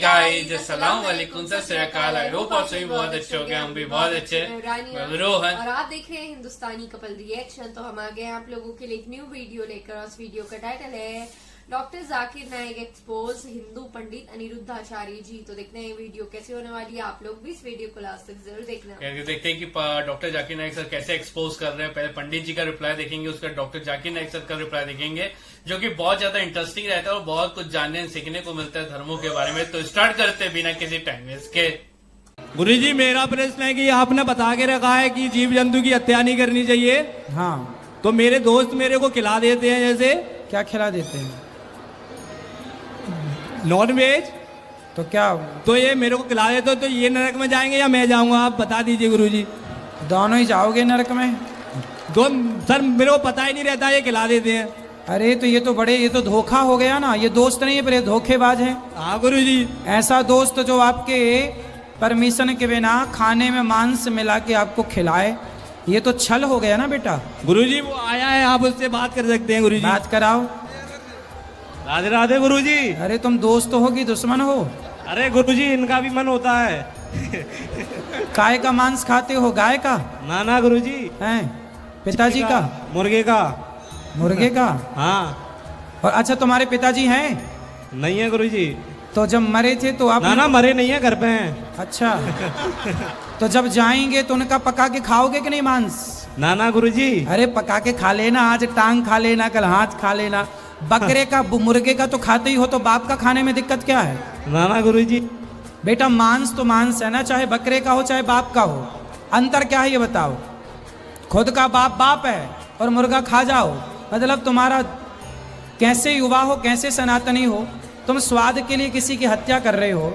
Guys, अस्सलाम वालेकुम, सत श्री अकाल। आई होप आप सभी बहुत अच्छे हो गए, हम भी बहुत अच्छे। मैं रोहन और आप देख रहे हैं हिंदुस्तानी कपल रिएक्शन। तो हम आ गए हैं आप लोगों के लिए एक न्यू वीडियो लेकर। और इस वीडियो का टाइटल है डॉक्टर जाकिर नाइक एक्सपोज हिंदू पंडित अनिरुद्धाचार्य जी। तो देखते हैं वीडियो कैसे होने वाली है। आप लोग भी इस वीडियो को लास्ट तक जरूर देखना। देखते हैं कि डॉक्टर जाकिर नाइक सर कैसे एक्सपोज कर रहे हैं। पहले पंडित जी का रिप्लाई देखेंगे, उसका डॉक्टर जाकिर नाइक सर का रिप्लाई देखेंगे, जो कि बहुत ज्यादा इंटरेस्टिंग रहता है और बहुत कुछ जानने सीखने को मिलता है धर्मों के बारे में। तो स्टार्ट करते हैं बिना किसी टाइम वेस्ट के। गुरुजी, मेरा प्रश्न है कि आपने बता के रखा है कि जीव जंतु की हत्या नहीं करनी चाहिए। हाँ, तो मेरे दोस्त मेरे को खिला देते हैं, जैसे क्या खिला देते हैं? Non veg. तो क्या तो ये मेरे को खिला देते तो ये नरक में जाएंगे या मैं जाऊंगा? आप बता दीजिए गुरुजी। दोनों ही जाओगे नरक में? दो सर, मेरे को पता ही नहीं रहता, ये खिला देते हैं। अरे तो ये तो धोखा हो गया ना। ये दोस्त नहीं है, पर ये धोखेबाज है। हाँ गुरुजी। ऐसा दोस्त जो आपके परमिशन के बिना खाने में मांस मिला के आपको खिलाए, ये तो छल हो गया ना बेटा। गुरुजी वो आया है, आप उससे बात कर सकते हैं गुरुजी। बात कराओ। राधे राधे गुरुजी। अरे तुम दोस्त हो कि दुश्मन हो? अरे गुरुजी, इनका भी मन होता है। काय का मांस खाते हो? गाय का? ना ना गुरुजी। हैं? पिताजी का? मुर्गे का। मुर्गे का? हाँ। और अच्छा, तुम्हारे पिताजी हैं? नहीं है गुरुजी। तो जब मरे थे तो आप? ना ना, मरे नहीं है, घर पे हैं। अच्छा। तो जब जाएंगे तो उनका पका के खाओगे कि नहीं मांस? ना ना गुरुजी। अरे पका के खा लेना, आज टांग खा लेना, कल हाथ खा लेना। बकरे का मुर्गे का तो खाते ही हो, तो बाप का खाने में दिक्कत क्या है? ना ना गुरुजी। बेटा मांस तो मांस है ना, चाहे बकरे का हो चाहे बाप का हो। अंतर क्या है ये बताओ? खुद का बाप बाप है और मुर्गा खा जाओ, मतलब तुम्हारा कैसे युवा हो, कैसे सनातनी हो, तुम स्वाद के लिए किसी की हत्या कर रहे हो।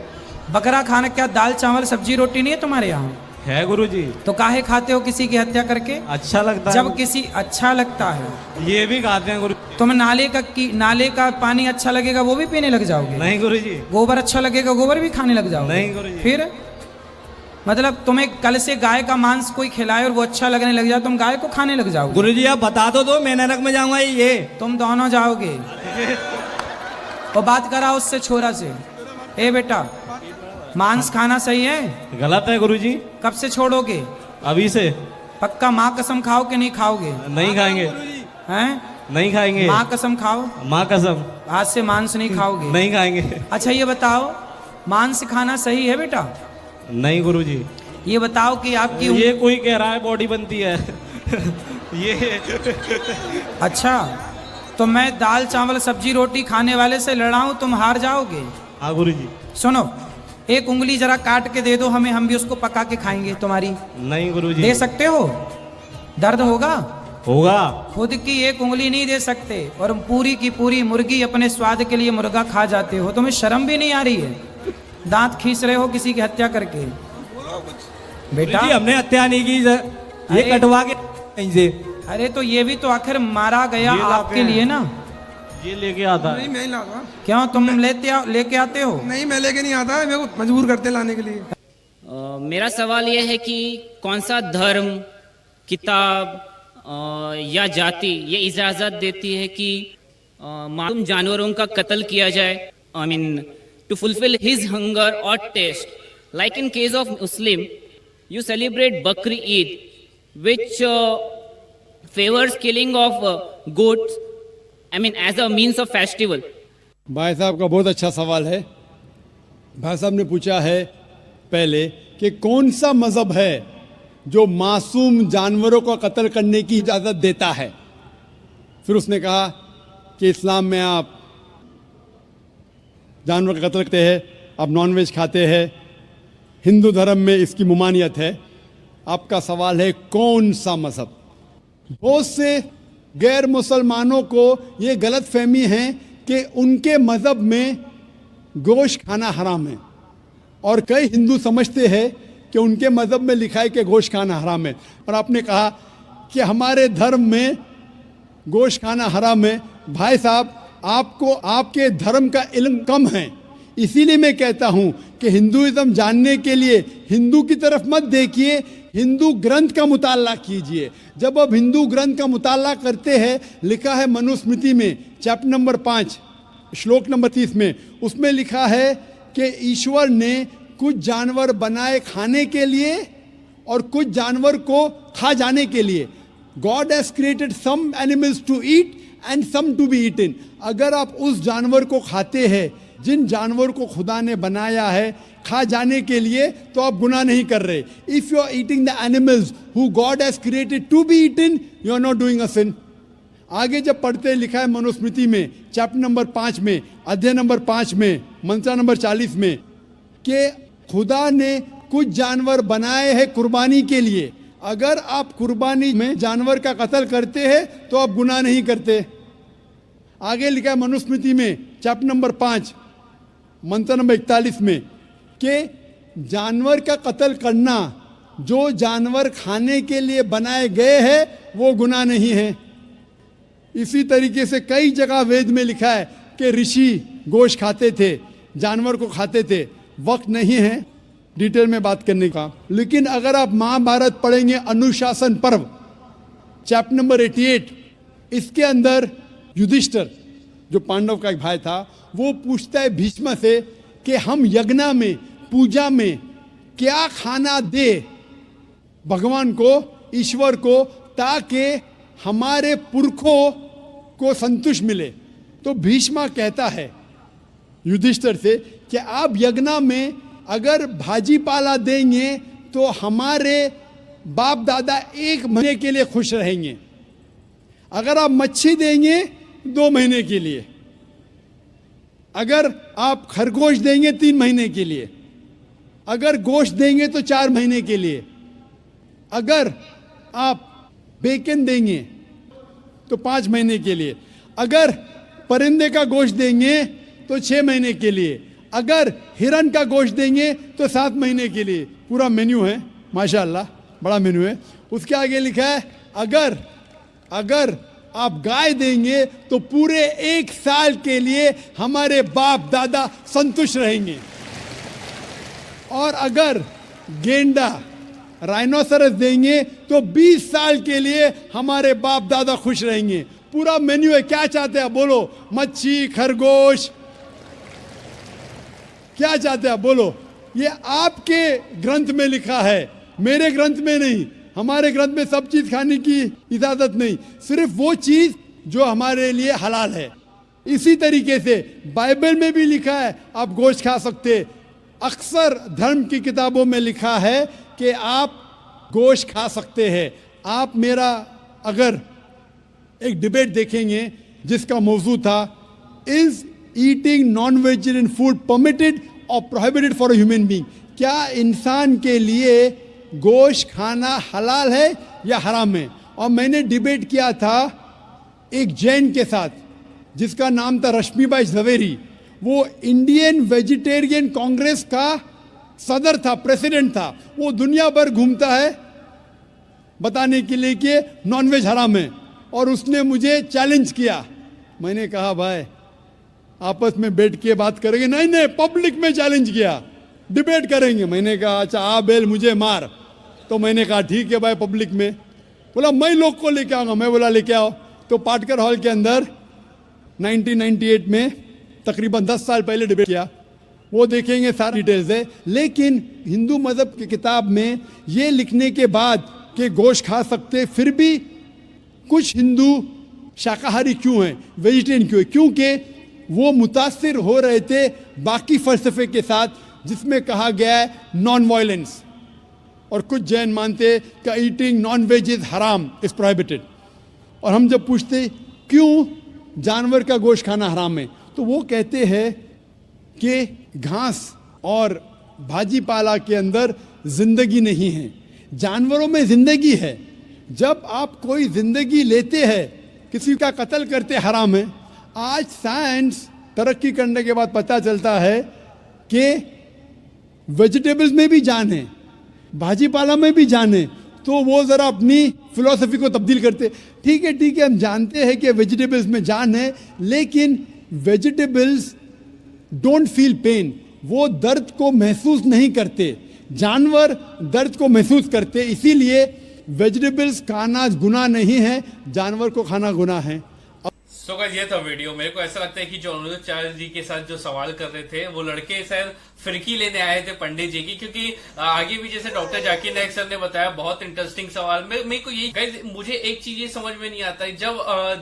बकरा खाना क्या दाल चावल सब्जी रोटी नहीं है तुम्हारे यहाँ? है गुरुजी। तो काहे खाते हो किसी की हत्या करके? अच्छा लगता है। जब किसी अच्छा लगता है, ये भी खाते हैं गुरु। तुम नाले का पानी अच्छा लगेगा वो भी पीने लग जाओगे? नहीं गुरुजी। गोबर अच्छा लगेगा गोबर भी खाने लग जाओगे? नहीं गुरुजी। फिर मतलब तुम्हें कल से गाय का मांस कोई खिलाए और वो अच्छा लगने लग जाए, तुम गाय को खाने लग जाओगे? गुरुजी आप बता दो मैं नरक में जाऊंगा ये? तुम दोनों जाओगे। और बात कराओ उससे, छोरा से। ए बेटा, मांस खाना सही है? गलत है गुरुजी। कब से छोड़ोगे? अभी से। पक्का माँ कसम खाओ कि नहीं खाओगे? नहीं खाएंगे। हैं? नहीं खाएंगे। माँ कसम खाओ। माँ कसम। आज से मांस नहीं खाओगे? नहीं खाएंगे। अच्छा ये बताओ, मांस खाना सही है बेटा? नहीं गुरुजी। ये बताओ कि आपकी ये कोई कह रहा है बॉडी बनती है। ये अच्छा, तो मैं दाल चावल सब्जी रोटी खाने वाले से लड़ाऊं, तुम हार जाओगे? हाँ गुरुजी। सुनो, एक उंगली जरा काट के दे दो हमें, हम भी उसको पका के खाएंगे तुम्हारी। नहीं गुरुजी। दे सकते हो? दर्द होगा? होगा। खुद की एक उंगली नहीं दे सकते और पूरी की पूरी मुर्गी अपने स्वाद के लिए मुर्गा खा जाते हो। तुम्हें शर्म भी नहीं आ रही है? दांत खींच रहे हो किसी की हत्या करके। बेटा हमने हत्या नहीं की, ये कटवा के कहीं से। अरे तो ये भी तो आखिर मारा गया आपके लिए ना। ये लेके आता है। नहीं मैं ही लाऊंगा। क्यों, तुम लेके आते हो? नहीं मैं लेके नहीं आता, मेरे को मजबूर करते लाने के लिए। मेरा सवाल यह है कि कौन सा धर्म, किताब या जाति ये इजाज़त देती है कि मासूम जानवरों का कत्ल किया जाए? I mean to fulfil his hunger और taste, like in case of Muslim you celebrate Bakri Eid which favors killing of goats, I mean as a means of festival. भाई साहब का बहुत अच्छा सवाल है। भाई साहब ने पूछा है पहले कि कौन सा मज़हब है जो मासूम जानवरों को कत्ल करने की इजाज़त देता है। फिर उसने कहा कि इस्लाम में आप जानवर का कत्ल करते हैं, आप नॉनवेज खाते हैं, हिंदू धर्म में इसकी ममानियत है। आपका सवाल है कौन सा मज़हब? बहुत से गैर मुसलमानों को ये गलत फहमी है कि उनके मज़हब में गोश्त खाना हराम है, और कई हिंदू समझते हैं कि उनके मज़हब में लिखा है कि गोश्त खाना हराम है। और आपने कहा कि हमारे धर्म में गोश्त खाना हराम है। भाई साहब, आपको आपके धर्म का इल्म कम है, इसीलिए मैं कहता हूँ कि हिंदुइज्म जानने के लिए हिंदू की तरफ मत देखिए, हिंदू ग्रंथ का मुताला कीजिए। जब आप हिंदू ग्रंथ का मुताला करते हैं, लिखा है मनुस्मृति में चैप्टर नंबर 5 श्लोक नंबर 30 में, उसमें लिखा है कि ईश्वर ने कुछ जानवर बनाए खाने के लिए और कुछ जानवर को खा जाने के लिए। God has created some animals to eat and some to be eaten. अगर आप उस जानवर को खाते हैं जिन जानवर को खुदा ने बनाया है खा जाने के लिए, तो आप गुनाह नहीं कर रहे। If you are eating the animals who God has created to be eaten, you are not doing a sin. आगे जब पढ़ते लिखा है मनुस्मृति में चैप्टर नंबर 5 में अध्याय नंबर 5 में मंत्र नंबर 40 में कि खुदा ने कुछ जानवर बनाए हैं कुर्बानी के लिए। अगर आप कुर्बानी में जानवर का कत्ल करते हैं तो आप गुनाह नहीं करते। आगे लिखा है मनुस्मृति में चैप्टर नंबर 5 मंत्र नंबर 41 में कि जानवर का कत्ल करना जो जानवर खाने के लिए बनाए गए हैं वो गुनाह नहीं है। इसी तरीके से कई जगह वेद में लिखा है कि ऋषि गोश्त खाते थे, जानवर को खाते थे। वक्त नहीं है डिटेल में बात करने का, लेकिन अगर आप महाभारत पढ़ेंगे अनुशासन पर्व चैप्टर नंबर 88, इसके अंदर युधिष्ठिर जो पांडव का एक भाई था वो पूछता है भीष्म से कि हम यज्ञ में पूजा में क्या खाना दे भगवान को, ईश्वर को, ताकि हमारे पुरखों को संतुष्ट मिले। तो भीष्म कहता है युधिष्ठिर से कि आप यज्ञ में अगर भाजी पाला देंगे तो हमारे बाप दादा 1 महीने के लिए खुश रहेंगे। अगर आप मच्छी देंगे 2 महीने के लिए, अगर आप खरगोश देंगे 3 महीने के लिए, अगर गोश्त देंगे तो 4 महीने के लिए, अगर आप बेकन देंगे तो 5 महीने के लिए, अगर परिंदे का गोश्त देंगे तो 6 महीने के लिए, अगर हिरन का गोश्त देंगे तो 7 महीने के लिए। पूरा मेन्यू है माशाल्लाह, बड़ा मेन्यू है। उसके आगे लिखा है अगर आप गाय देंगे तो पूरे 1 साल के लिए हमारे बाप दादा संतुष्ट रहेंगे। और अगर गेंडा राइनोसरस देंगे तो 20 साल के लिए हमारे बाप दादा खुश रहेंगे। पूरा मेन्यू है। क्या चाहते हैं बोलो? मच्छी, खरगोश, क्या चाहते हैं बोलो? ये आपके ग्रंथ में लिखा है, मेरे ग्रंथ में नहीं। हमारे ग्रंथ में सब चीज खाने की इजाजत नहीं, सिर्फ वो चीज जो हमारे लिए हलाल है। इसी तरीके से बाइबल में भी लिखा है आप गोश्त खा सकते। अक्सर धर्म की किताबों में लिखा है कि आप गोश्त खा सकते हैं। आप मेरा अगर एक डिबेट देखेंगे जिसका मौजू था is eating non vegetarian food permitted और prohibited for a human being, क्या इंसान के लिए गोश्त खाना हलाल है या हराम है? और मैंने डिबेट किया था एक जैन के साथ जिसका नाम था रश्मिबाई झवेरी। वो इंडियन वेजिटेरियन कांग्रेस का सदर था, प्रेसिडेंट था। वो दुनिया भर घूमता है बताने के लिए कि नॉनवेज हराम है, और उसने मुझे चैलेंज किया। मैंने कहा भाई आपस में बैठ के बात करेंगे। नहीं, पब्लिक में चैलेंज किया, डिबेट करेंगे। मैंने कहा अच्छा आ बेल मुझे मार। तो मैंने कहा ठीक है भाई पब्लिक में। बोला मैं लोग को लेके आऊँगा। मैं बोला लेके आओ। तो पाटकर हॉल के अंदर 1998 में तकरीबन 10 साल पहले डिबेट किया। वो देखेंगे सारी डिटेल्स है। लेकिन हिंदू मजहब की किताब में ये लिखने के बाद कि गोश्त खा सकते, फिर भी कुछ हिंदू शाकाहारी क्यों हैं, वेजिटेरियन क्यों है? क्योंकि वो मुतासिर हो रहे थे बाकी फलसफे के साथ जिसमें कहा गया है नॉन वायलेंस। और कुछ जैन मानते कि ईटिंग नॉन वेज इज हराम, इज प्रोहिबिटेड। और हम जब पूछते क्यों जानवर का गोश्त खाना हराम है, तो वो कहते हैं कि घास और भाजी पाला के अंदर जिंदगी नहीं है, जानवरों में जिंदगी है। जब आप कोई जिंदगी लेते हैं, किसी का कत्ल करते हराम है। आज साइंस तरक्की करने के बाद पता चलता है कि वेजिटेबल्स में भी जान है, भाजी पाला में भी जान है। तो वो ज़रा अपनी फिलॉसफी को तब्दील करते। ठीक है, हम जानते हैं कि वेजिटेबल्स में जान है, लेकिन वेजिटेबल्स डोंट फील पेन, वो दर्द को महसूस नहीं करते। जानवर दर्द को महसूस करते, इसीलिए वेजिटेबल्स खाना गुनाह नहीं है, जानवर को खाना गुनाह है। सो गाइस ये था वीडियो। मेरे को ऐसा लगता है कि जो अनुराग जी के साथ जो सवाल कर रहे थे वो लड़के शायद फिरकी लेने आए थे पंडित जी की, क्योंकि आगे भी जैसे डॉक्टर जाकिर नाइक सर ने बताया बहुत इंटरेस्टिंग सवाल। मेरे को यही गाइस, मुझे एक चीज ये समझ में नहीं आता है, जब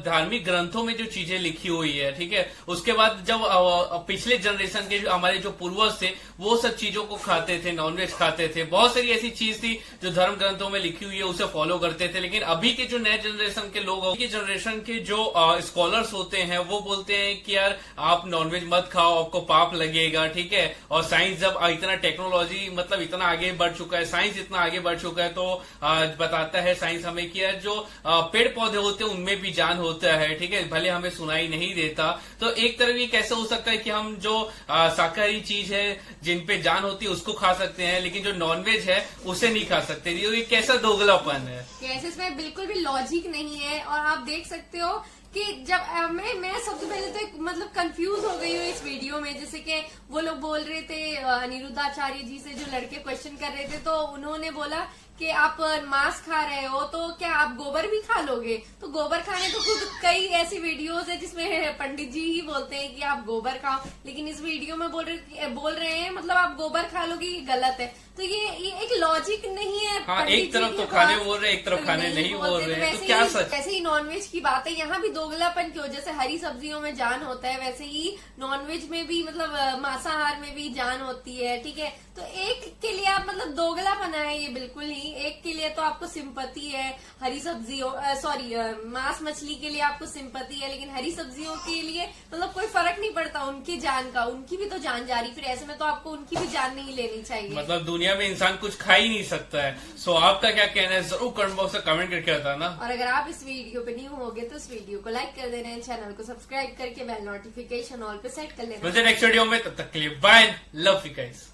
धार्मिक ग्रंथों में जो चीजें लिखी हुई है, ठीक है, उसके बाद जब पिछले जनरेशन के हमारे जो पूर्वज थे वो सब चीजों को खाते थे, नॉनवेज खाते थे, बहुत सारी ऐसी चीज थी जो धर्म ग्रंथों में लिखी हुई है उसे फॉलो करते थे। लेकिन अभी के जो नए जनरेशन के लोग, अभी के जनरेशन के जो स्कॉलर्स होते हैं वो बोलते हैं कि यार आप नॉनवेज मत खाओ, आपको पाप लगेगा, ठीक है। और साइंस जब इतना टेक्नोलॉजी मतलब इतना आगे बढ़ चुका है, साइंस इतना आगे बढ़ चुका है, तो बताता है साइंस हमें कि यार जो पेड़ पौधे होते हैं उनमें भी जान होता है, ठीक है, भले हमें सुनाई नहीं देता। तो एक तरफ ये कैसे हो सकता है कि हम जो शाकाहारी चीज है जिन पे जान होती है उसको खा सकते हैं, लेकिन जो नॉनवेज है उसे नहीं खा सकते? ये कैसा दोगलापन है? कैसे, इसमें बिल्कुल भी लॉजिक नहीं है। और आप देख सकते हो कि जब मैं सबसे पहले तो मतलब कंफ्यूज हो गई हूँ इस वीडियो में। जैसे कि वो लोग बोल रहे थे अनिरुद्धाचार्य जी से, जो लड़के क्वेश्चन कर रहे थे, तो उन्होंने बोला कि आप मांस खा रहे हो तो क्या आप गोबर भी खा लोगे? तो गोबर खाने तो खुद कई ऐसी वीडियोस है जिसमें पंडित जी ही बोलते हैं कि आप गोबर खाओ, लेकिन इस वीडियो में बोल रहे हैं मतलब आप गोबर खा लोगे, ये गलत है। तो ये एक लॉजिक नहीं है। हाँ, एक तरफ तो खाने बोल रहे, एक तरफ खाने नहीं बोल रहे, तो क्या सच? वैसे ही नॉनवेज की बात है, यहाँ भी दोगलापन क्यों? जैसे हरी सब्जियों में जान होता है, वैसे ही नॉनवेज में भी मतलब मांसाहार में भी जान होती है, ठीक है। तो एक के लिए आप मतलब दोगलापन है ये बिल्कुल ही। एक के लिए तो आपको सिंपैथी है, हरी सब्जियों मांस मछली के लिए आपको सिंपैथी है, लेकिन हरी सब्जियों के लिए मतलब कोई फर्क नहीं पड़ता उनकी जान का, उनकी भी तो जान जा रही, फिर ऐसे में तो आपको उनकी भी जान नहीं लेनी चाहिए। मतलब दुनिया में इंसान कुछ खा ही नहीं सकता है। सो आपका क्या कहना है जरूर कमेंट बॉक्स में कमेंट करके बताना। और अगर आप इस वीडियो पे न्यू होगे तो इस वीडियो को लाइक कर देना, चैनल को सब्सक्राइब करके बेल नोटिफिकेशन ऑल पे सेट कर लेना। मिलते हैं नेक्स्ट वीडियो में, तब तक के लिए बाय, लव यू गाइस।